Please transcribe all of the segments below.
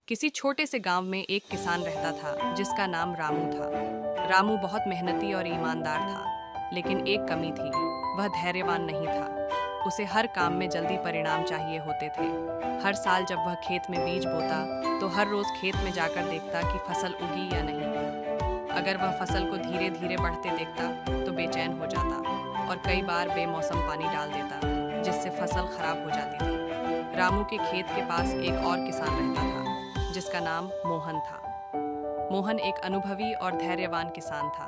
किसी छोटे से गांव में एक किसान रहता था जिसका नाम रामू था। रामू बहुत मेहनती और ईमानदार था, लेकिन एक कमी थी, वह धैर्यवान नहीं था। उसे हर काम में जल्दी परिणाम चाहिए होते थे। हर साल जब वह खेत में बीज बोता, तो हर रोज खेत में जाकर देखता कि फसल उगी या नहीं। अगर वह फसल को धीरे धीरे बढ़ते देखता, तो बेचैन हो जाता और कई बार बेमौसम पानी डाल देता, जिससे फसल खराब हो जाती थी। रामू के खेत के पास एक और किसान रहता था, जिसका नाम मोहन था। मोहन एक अनुभवी और धैर्यवान किसान था।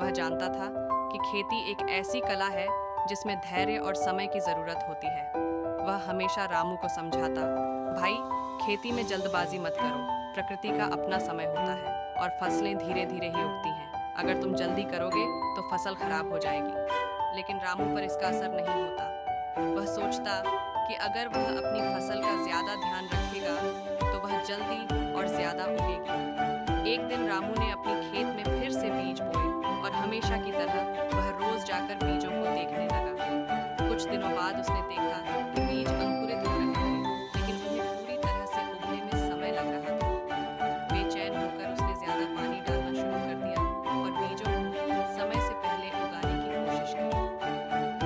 वह जानता था कि खेती एक ऐसी कला है जिसमें धैर्य और समय की जरूरत होती है। वह हमेशा रामू को समझाता, भाई, खेती में जल्दबाजी मत करो, प्रकृति का अपना समय होता है और फसलें धीरे धीरे ही उगती हैं। अगर तुम जल्दी करोगे तो फसल खराब हो जाएगी। लेकिन रामू पर इसका असर नहीं होता। वह सोचता कि अगर वह अपनी फसल का ज्यादा ध्यान रखेगा, तो वह जल्दी और ज्यादा उगेगी। एक दिन रामू ने अपने खेत में फिर से बीज बोए और हमेशा की तरह वह रोज जाकर बीजों को देखने लगा। कुछ दिनों बाद उसने देखा कि बीज अंकुरित हो रहे थे, लेकिन उन्हें पूरी तरह से उगने में समय लग रहा था। बेचैन होकर उसने ज्यादा पानी डालना शुरू कर दिया और बीजों को समय से पहले उगाने की कोशिश की।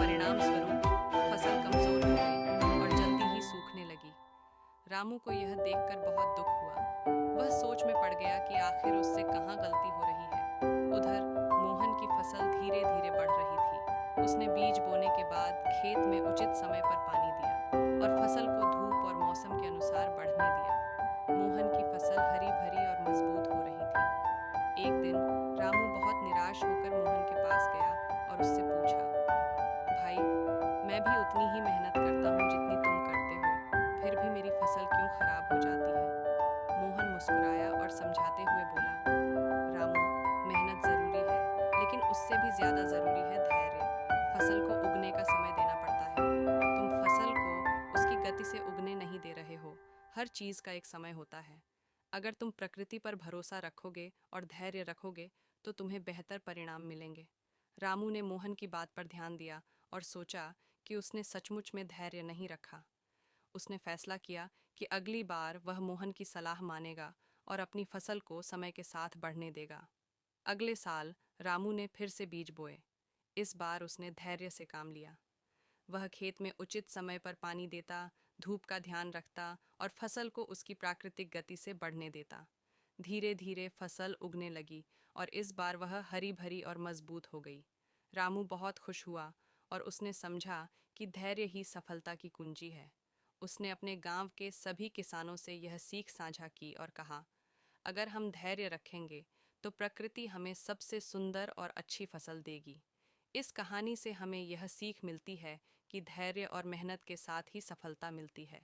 परिणाम स्वरूप फसल कमजोर हो गई और जल्दी ही सूखने लगी। रामू को यह देखकर बहुत दुख हुआ। वह सोच में पड़ गया कि आखिर उससे कहाँ गलती हो रही है। उधर मोहन की फसल धीरे धीरे बढ़ रही थी। उसने बीज बोने के बाद खेत में उचित समय पर पानी दिया और फसल को धूप और मौसम के अनुसार बढ़ने दिया। मोहन की फसल हरी भरी और मजबूत हो रही थी। एक दिन रामू बहुत निराश होकर मोहन के पास गया और उससे पूछा, भाई, मैं भी उतनी ही मेहनत करता हूँ जितनी तुम करते हो, फिर भी मेरी फसल क्यों खराब हो जाती है। मोहन मुस्कुराया और समझाते हुए बोला, रामू, मेहनत जरूरी है, लेकिन उससे भी ज्यादा जरूरी है धैर्य। फसल को उगने का समय देना पड़ता है। तुम फसल को उसकी गति से उगने नहीं दे रहे हो। हर चीज का एक समय होता है। अगर तुम प्रकृति पर भरोसा रखोगे और धैर्य रखोगे, तो तुम्हें बेहतर परिणाम मिलेंगे। रामू ने मोहन की बात पर ध्यान दिया और सोचा कि उसने सचमुच में धैर्य नहीं रखा। उसने फैसला किया कि अगली बार वह मोहन की सलाह मानेगा और अपनी फसल को समय के साथ बढ़ने देगा। अगले साल रामू ने फिर से बीज बोए। इस बार उसने धैर्य से काम लिया। वह खेत में उचित समय पर पानी देता, धूप का ध्यान रखता और फसल को उसकी प्राकृतिक गति से बढ़ने देता। धीरे धीरे फसल उगने लगी और इस बार वह हरी भरी और मजबूत हो गई। रामू बहुत खुश हुआ और उसने समझा कि धैर्य ही सफलता की कुंजी है। उसने अपने गांव के सभी किसानों से यह सीख साझा की और कहा, अगर हम धैर्य रखेंगे तो प्रकृति हमें सबसे सुंदर और अच्छी फसल देगी। इस कहानी से हमें यह सीख मिलती है कि धैर्य और मेहनत के साथ ही सफलता मिलती है।